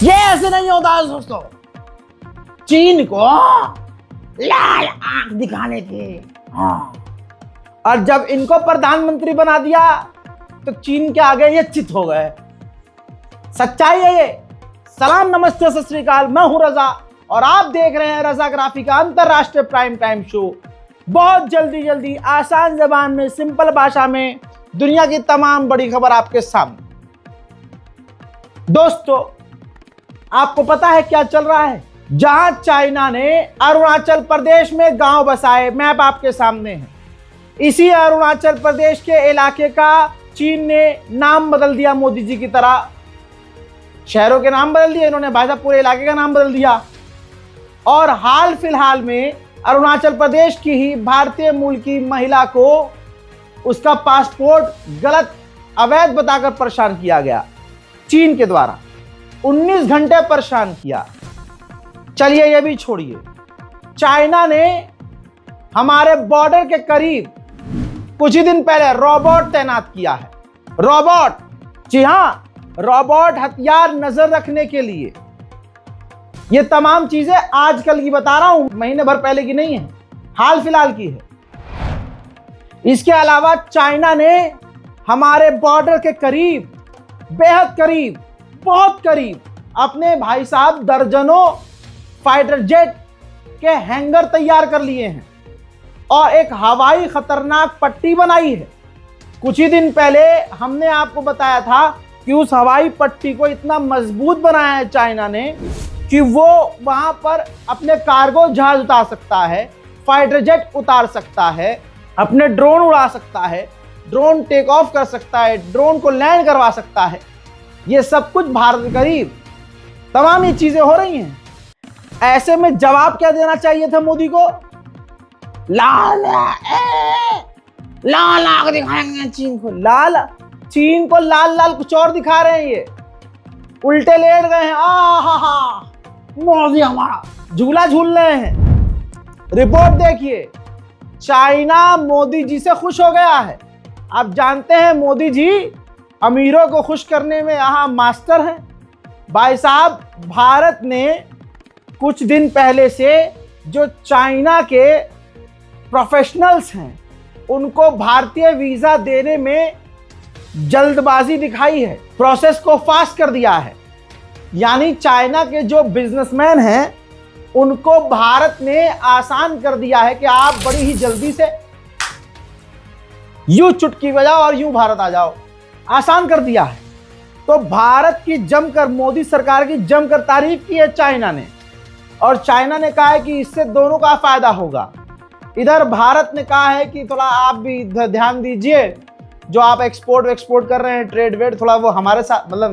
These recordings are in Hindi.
ये ऐसे नहीं होता है दोस्तों। चीन को लाल आंख दिखाने थे। हाँ, और जब इनको प्रधानमंत्री बना दिया तो चीन के आगे ये चित हो गए। सच्चाई है ये। सलाम, नमस्ते, सत श्री अकाल। मैं हूं रजा और आप देख रहे हैं रजाग्राफी का अंतरराष्ट्रीय प्राइम टाइम शो। बहुत जल्दी आसान जबान में, सिंपल भाषा में दुनिया की तमाम बड़ी खबर आपके सामने। दोस्तों, आपको पता है क्या चल रहा है? जहां चाइना ने अरुणाचल प्रदेश में गांव बसाए, मैप आपके सामने है। इसी अरुणाचल प्रदेश के इलाके का चीन ने नाम बदल दिया मोदी जी की तरह। शहरों के नाम बदल दिए इन्होंने, भाई साहब पूरे इलाके का नाम बदल दिया। और हाल फिलहाल में अरुणाचल प्रदेश की ही भारतीय मूल की महिला को उसका पासपोर्ट गलत, अवैध बताकर परेशान किया गया चीन के द्वारा। 19 घंटे परेशान किया। चलिए ये भी छोड़िए, चाइना ने हमारे बॉर्डर के करीब कुछ ही दिन पहले रोबोट तैनात किया है। रोबोट, जी हां, रोबोट हथियार नजर रखने के लिए। ये तमाम चीजें आजकल की बता रहा हूं, महीने भर पहले की नहीं है, हाल फिलहाल की है। इसके अलावा चाइना ने हमारे बॉर्डर के करीब, बेहद करीब, बहुत करीब अपने भाई साहब दर्जनों फाइटर जेट के हैंगर तैयार कर लिए हैं और एक हवाई खतरनाक पट्टी बनाई है। कुछ ही दिन पहले हमने आपको बताया था कि उस हवाई पट्टी को इतना मजबूत बनाया है चाइना ने कि वो वहां पर अपने कार्गो जहाज उतार सकता है, फाइटर जेट उतार सकता है, अपने ड्रोन उड़ा सकता है, ड्रोन टेक ऑफ कर सकता है, ड्रोन को लैंड करवा सकता है। ये सब कुछ भारत के करीब तमाम ये चीजें हो रही हैं। ऐसे में जवाब क्या देना चाहिए था मोदी को? लाल आंख दिखाएंगे चीन को। चीन को लाल कुछ और दिखा रहे हैं। ये उल्टे लेट गए हैं। हा मोदी हमारा झूला झूल रहे हैं। रिपोर्ट देखिए, चाइना मोदी जी से खुश हो गया है। आप जानते हैं मोदी जी अमीरों को खुश करने में यहां मास्टर हैं। भाई साहब, भारत ने कुछ दिन पहले से जो चाइना के प्रोफेशनल्स हैं उनको भारतीय वीजा देने में जल्दबाजी दिखाई है, प्रोसेस को फास्ट कर दिया है। यानी चाइना के जो बिजनेसमैन हैं उनको भारत ने आसान कर दिया है कि आप बड़ी ही जल्दी से यूं चुटकी बजाओ और यूं भारत आ जाओ। आसान कर दिया है। तो भारत की जमकर, मोदी सरकार की जमकर तारीफ की है चाइना ने, और चाइना ने कहा है कि इससे दोनों का फायदा होगा। इधर भारत ने कहा है कि थोड़ा आप भी ध्यान दीजिए, जो आप एक्सपोर्ट कर रहे हैं, ट्रेड वेड, थोड़ा वो हमारे साथ, मतलब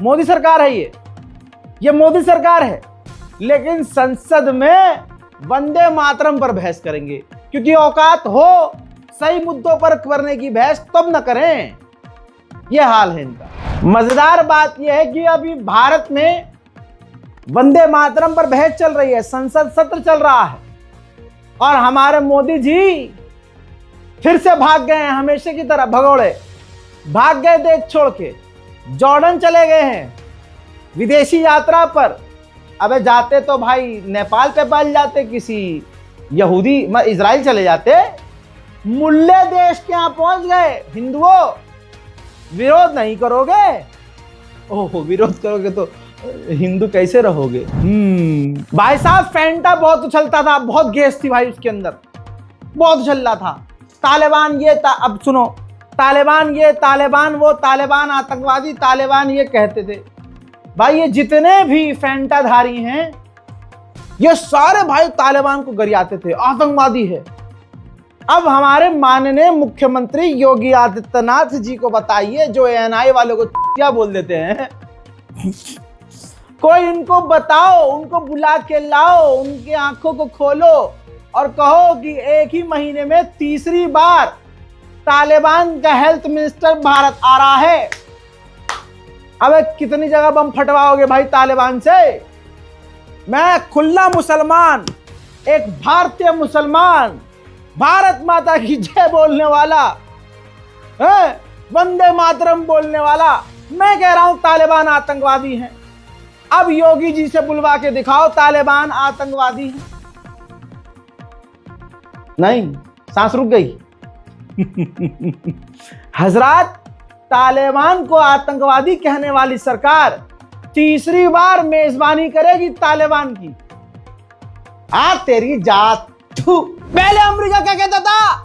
मोदी सरकार है ये मोदी सरकार है। लेकिन संसद में वंदे मातरम पर बहस करेंगे, क्योंकि औकात हो सही मुद्दों पर करने की बहस तब न करें। यह हाल है इनका। मजेदार बात यह है कि अभी भारत में वंदे मातरम पर बहस चल रही है, संसद सत्र चल रहा है, और हमारे मोदी जी फिर से भाग गए हैं, हमेशा की तरह भगोड़े भाग गए देश छोड़ के, जॉर्डन चले गए हैं विदेशी यात्रा पर। अबे जाते तो भाई नेपाल पे बैठ जाते, किसी यहूदी इजराइल चले जाते। मुल्ले देश के यहां पहुंच गए। हिंदुओं, विरोध नहीं करोगे? ओहो, विरोध करोगे तो हिंदू कैसे रहोगे? भाई साहब, फैंटा बहुत उछलता था, बहुत गैस थी भाई उसके अंदर, बहुत उछल रहा था। तालिबान ये अब सुनो, तालिबान ये, तालिबान वो, तालिबान आतंकवादी, तालिबान ये कहते थे। भाई ये जितने भी फैंटाधारी हैं ये सारे भाई तालिबान को गरियाते थे, आतंकवादी है। अब हमारे माननीय मुख्यमंत्री योगी आदित्यनाथ जी को बताइए, जो एएनआई वालों को क्या बोल देते हैं, कोई इनको बताओ, उनको बुला के लाओ, उनकी आंखों को खोलो और कहो कि एक ही महीने में तीसरी बार तालिबान का हेल्थ मिनिस्टर भारत आ रहा है। अब कितनी जगह बम फटवाओगे भाई तालिबान से? मैं खुला मुसलमान, एक भारतीय मुसलमान, भारत माता की जय बोलने वाला, वंदे मातरम बोलने वाला, मैं कह रहा हूं तालिबान आतंकवादी हैं। अब योगी जी से बुलवा के दिखाओ तालिबान आतंकवादी हैं। नहीं, सांस रुक गई। हजरात, तालिबान को आतंकवादी कहने वाली सरकार तीसरी बार मेजबानी करेगी तालिबान की। तेरी जात। पहले अमेरिका क्या कहता था,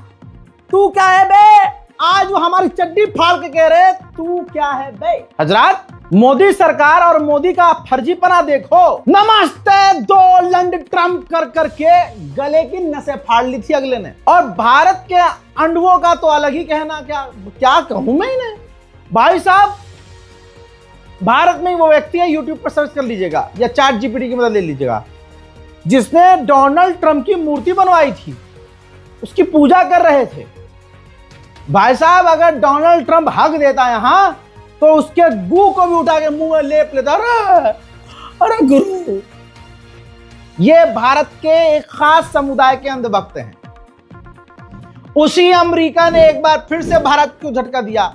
तू क्या है बे? आज वो हमारी चड्डी फाड़ के कह रहे तू क्या है बे। हजरात, मोदी सरकार और मोदी का फर्जीपना देखो। नमस्ते डोनाल्ड ट्रम्प कर करके गले की नसें फाड़ ली थी अगले ने। और भारत के अंडवों का तो अलग ही कहना। क्या कहूं मैं इन्हें। भाई साहब, भारत में वो व्यक्ति है, यूट्यूब पर सर्च कर लीजिएगा या चैट जीपीटी की मदद ले लीजिएगा, जिसने डोनाल्ड ट्रम्प की मूर्ति बनवाई थी, उसकी पूजा कर रहे थे। भाई साहब, अगर डोनाल्ड ट्रम्प हक देता यहां तो उसके गू को भी उठा के मुंह में लेप लेता। अरे गुरु, ये भारत के एक खास समुदाय के अंधभक्त हैं। उसी अमेरिका ने एक बार फिर से भारत को झटका दिया।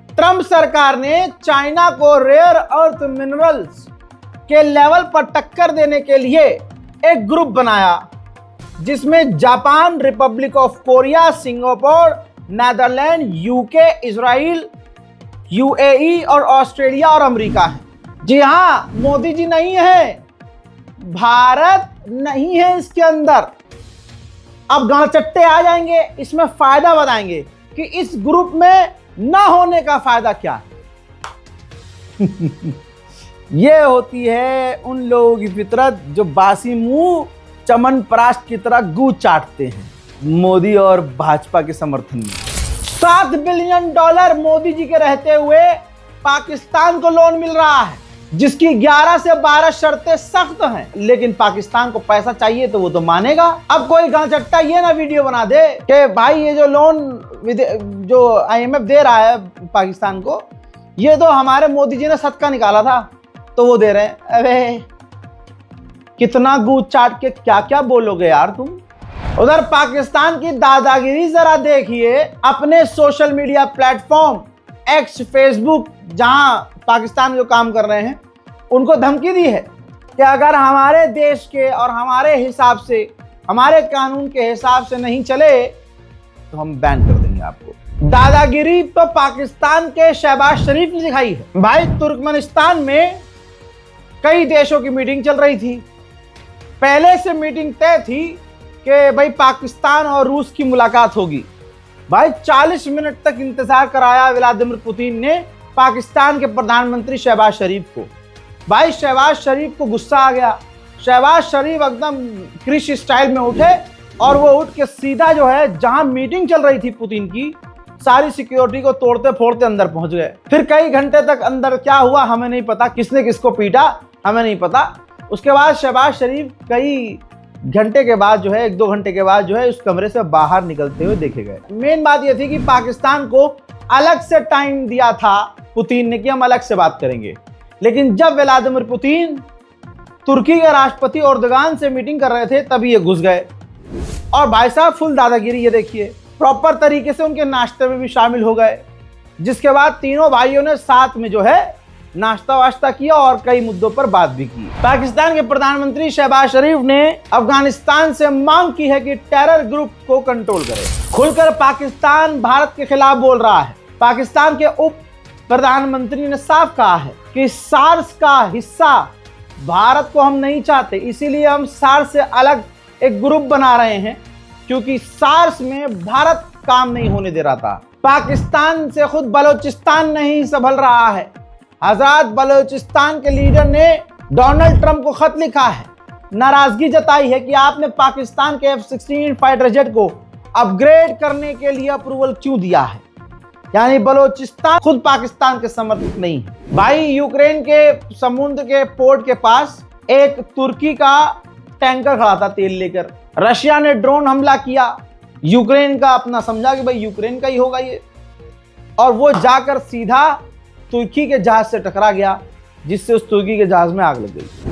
ट्रम्प सरकार ने चाइना को रेयर अर्थ मिनरल्स के लेवल पर टक्कर देने के लिए एक ग्रुप बनाया, जिसमें Japan, Republic of Korea, Singapore, Netherland, UK, Israel, UAE और ऑस्ट्रेलिया और अमेरिका है। जी हां, मोदी जी नहीं है, भारत नहीं है इसके अंदर। अब गांचट्टे आ जाएंगे, इसमें फायदा बताएंगे कि इस ग्रुप में ना होने का फायदा क्या है। ये होती है उन लोगों की फितरत जो बासी मुंह चमन परास्त की तरह गू चाटते हैं मोदी और भाजपा के समर्थन में। $7 बिलियन मोदी जी के रहते हुए पाकिस्तान को लोन मिल रहा है, जिसकी 11 से 12 शर्तें सख्त हैं, लेकिन पाकिस्तान को पैसा चाहिए तो वो तो मानेगा। अब कोई गांचट्टा ये ना वीडियो बना दे कि भाई ये जो लोन जो IMF दे रहा है पाकिस्तान को, ये तो हमारे मोदी जी ने सदका निकाला था तो वो दे रहे हैं। अबे कितना गूंज चाट के क्या क्या बोलोगे यार तुम। उधर पाकिस्तान की दादागिरी जरा देखिए। अपने social media platform x, Facebook, जहां पाकिस्तान जो काम कर रहे हैं, उनको धमकी दी है कि अगर हमारे देश के और हमारे हिसाब से, हमारे कानून के हिसाब से नहीं चले तो हम बैन कर देंगे आपको। दादागिरी तो पाकिस्तान के शहबाज शरीफ ने दिखाई है। भाई, तुर्कमेनिस्तान में कई देशों की मीटिंग चल रही थी। पहले से मीटिंग तय थी कि भाई पाकिस्तान और रूस की मुलाकात होगी। भाई 40 मिनट तक इंतजार कराया व्लादिमीर पुतिन ने पाकिस्तान के प्रधानमंत्री शहबाज शरीफ को। भाई शहबाज शरीफ को गुस्सा आ गया। शहबाज शरीफ एकदम क्रिश स्टाइल में उठे और वो उठ के सीधा जो है जहां मीटिंग चल रही थी पुतिन की, सारी सिक्योरिटी को तोड़ते फोड़ते अंदर पहुंच गए। फिर कई घंटे तक अंदर क्या हुआ हमें नहीं पता, किसने किसको पीटा हमें नहीं पता। उसके बाद शहबाज शरीफ कई घंटे के बाद जो है, 1-2 घंटे के बाद जो है, उस कमरे से बाहर निकलते हुए देखे गए। मेन बात यह थी कि पाकिस्तान को अलग से टाइम दिया था पुतिन ने कि हम अलग से बात करेंगे, लेकिन जब व्लादिमीर पुतिन तुर्की के राष्ट्रपति एर्दोगान से मीटिंग कर रहे थे तभी ये घुस गए। और भाई साहब फुल दादागिरी, ये देखिए, प्रॉपर तरीके से उनके नाश्ते में भी शामिल हो गए, जिसके बाद तीनों भाइयों ने साथ में जो है नाश्ता वाश्ता किया और कई मुद्दों पर बात भी की। पाकिस्तान के प्रधानमंत्री शहबाज शरीफ ने अफगानिस्तान से मांग की है कि टेरर ग्रुप को कंट्रोल करे। खुलकर पाकिस्तान भारत के खिलाफ बोल रहा है। पाकिस्तान के उप प्रधानमंत्री ने साफ कहा है कि सार्स का हिस्सा भारत को हम नहीं चाहते, इसीलिए हम सार्स से अलग एक ग्रुप बना रहे हैं, क्योंकि सार्स में भारत काम नहीं होने दे रहा था। पाकिस्तान से खुद बलोचिस्तान नहीं संभल रहा है। हजरत, बलोचिस्तान के लीडर ने डोनाल्ड ट्रंप को खत लिखा है, नाराजगी जताई है कि आपने पाकिस्तान के F-16 फाइटर जेट को अपग्रेड करने के लिए अप्रूवल क्यों दिया है। यानी बलोचिस्तान खुद पाकिस्तान के समर्थक नहीं है। भाई, यूक्रेन के समुद्र के पोर्ट के पास एक तुर्की का टैंकर खड़ा था तेल लेकर। रशिया ने ड्रोन हमला किया, यूक्रेन का अपना समझा कि भाई यूक्रेन का ही होगा ये, और वो जाकर सीधा तुर्की के जहाज से टकरा गया, जिससे उस तुर्की के जहाज में आग लग गई।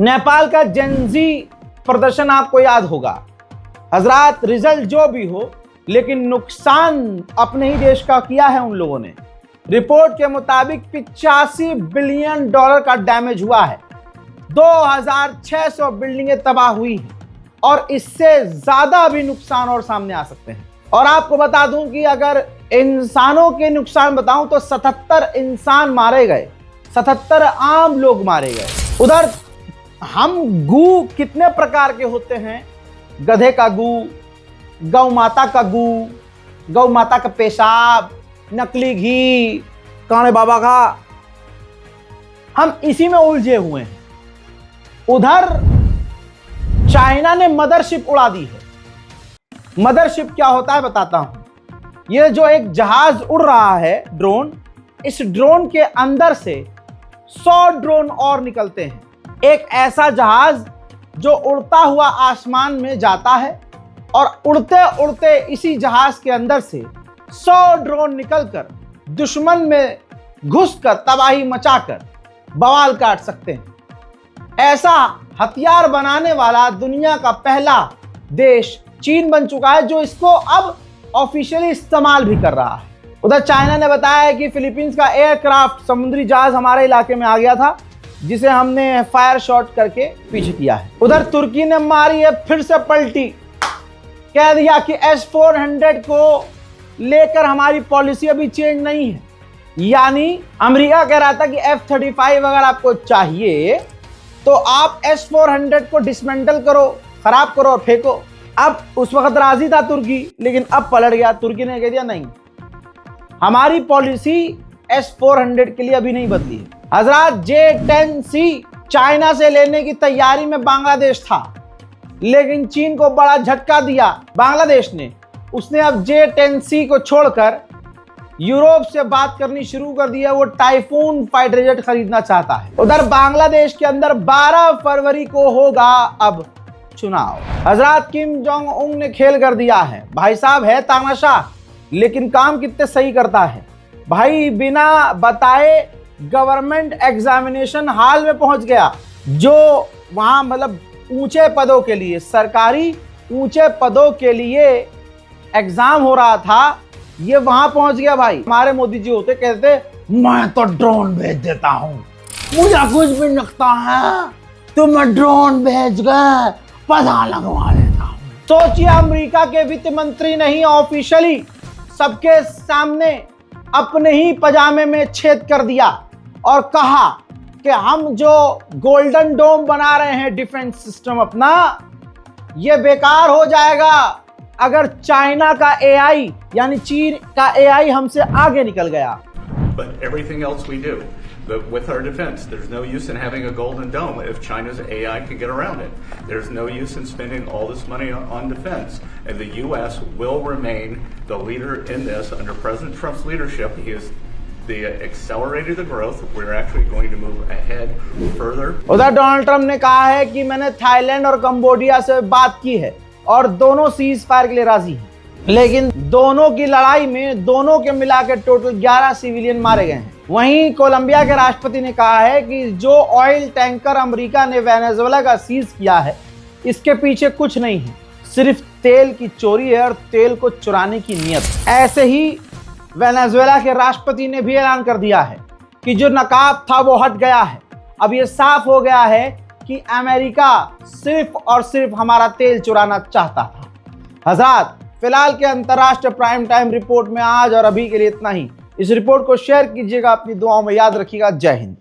नेपाल का जेनजी प्रदर्शन आपको याद होगा। हजरात, रिजल्ट जो भी हो, लेकिन नुकसान अपने ही देश का किया है उन लोगों ने। रिपोर्ट के मुताबिक 85 बिलियन डॉलर का डैमेज हुआ है, 2600 बिल्डिंगें तबाह हुई हैं और इससे ज्यादा भी नुकसान और सामने आ सकते हैं। और आपको बता दूं कि अगर इंसानों के नुकसान बताऊं तो 77 इंसान मारे गए, 77 आम लोग मारे गए। उधर हम गू कितने प्रकार के होते हैं, गधे का गू, गौ माता का गू, गौ माता का पेशाब, नकली घी, काने बाबा का, हम इसी में उलझे हुए हैं। उधर चाइना ने मदरशिप उड़ा दी है। मदरशिप क्या होता है बताता हूं। यह जो एक जहाज उड़ रहा है, ड्रोन, इस ड्रोन के अंदर से 100 ड्रोन और निकलते हैं। एक ऐसा जहाज जो उड़ता हुआ आसमान में जाता है और उड़ते उड़ते इसी जहाज के अंदर से 100 ड्रोन निकलकर दुश्मन में घुसकर तबाही मचाकर बवाल काट सकते हैं। ऐसा हथियार बनाने वाला दुनिया का पहला देश चीन बन चुका है, जो इसको अब ऑफिशियली इस्तेमाल भी कर रहा है। उधर चाइना ने बताया है कि फिलीपींस का एयरक्राफ्ट, समुद्री जहाज हमारे इलाके में आ गया था, जिसे हमने फायर शॉट करके पीछे किया है। उधर तुर्की ने मारी है फिर से पलटी, कह दिया कि S-400 को लेकर हमारी पॉलिसी अभी चेंज नहीं है। यानी अमेरिका कह रहा था कि F-35 अगर आपको चाहिए तो आप S-400 को डिसमेंटल करो, खराब करो और फेंको। अब उस वक्त राजी था तुर्की, लेकिन अब पलट गया। तुर्की ने कह दिया नहीं, हमारी पॉलिसी S-400 के लिए अभी नहीं बदली है। हजरात, J-10C चाइना से लेने की तैयारी में बांग्लादेश था, लेकिन चीन को बड़ा झटका दिया बांग्लादेश ने। उसने अब J-10C को छोड़कर यूरोप से बात करनी शुरू कर दी है। वो टाइफून फाइटर जेट खरीदना चाहता है। उधर बांग्लादेश के अंदर 12 फरवरी को होगा अब चुनाव। हजरात, किम जोंग उंग ने खेल कर दिया है। भाई साहब है तानाशाह, लेकिन काम कितने सही करता है भाई। बिना बताए गवर्नमेंट एग्जामिनेशन हॉल में पहुंच गया, जो वहां मतलब ऊंचे पदों के लिए, सरकारी ऊंचे पदों के लिए एग्जाम हो रहा था, ये वहां पहुंच गया भाई। हमारे मोदी जी होते कहते मैं तो ड्रोन भेज देता हूं, मुझे कुछ भी लगता है तो मैं ड्रोन भेज गए पता लगवा लेता हूं। सोचिए, अमेरिका के वित्त मंत्री नहीं ऑफिशियली सबके सामने अपने ही पजामे में छेद कर दिया और कहा कि हम जो गोल्डन डोम बना रहे हैं डिफेंस सिस्टम अपना, ये बेकार हो जाएगा अगर चाइना का एआई यानी चीन का एआई हमसे आगे निकल गया। But everything else we do, but with our defense, there's no use in having a golden dome if China's AI can get around it. There's no use in spending all this money on defense. And the U.S. will remain the leader in this under President Trump's leadership. He has accelerated the growth. We're actually going to move ahead further. उधर डोनाल्ड ट्रंप ने कहा है कि मैंने थाईलैंड और कंबोडिया से बात की है और दोनों सीज फायर के लिए राजी हैं, लेकिन दोनों की लड़ाई में दोनों के मिलाकर टोटल 11 सिविलियन मारे गए हैं। वहीं कोलंबिया के राष्ट्रपति ने कहा है कि जो ऑयल टैंकर अमेरिका ने वेनेजुएला का सीज किया है, इसके पीछे कुछ नहीं है, सिर्फ तेल की चोरी है और तेल को चुराने की नीयत। ऐसे ही वेनेजुएला के राष्ट्रपति ने भी ऐलान कर दिया है कि जो नकाब था वो हट गया है। अब ये साफ हो गया है कि अमेरिका सिर्फ और सिर्फ हमारा तेल चुराना चाहता था। हजरात, फिलहाल के अंतर्राष्ट्रीय प्राइम टाइम रिपोर्ट में आज और अभी के लिए इतना ही। इस रिपोर्ट को शेयर कीजिएगा, अपनी दुआओं में याद रखिएगा। जय हिंद।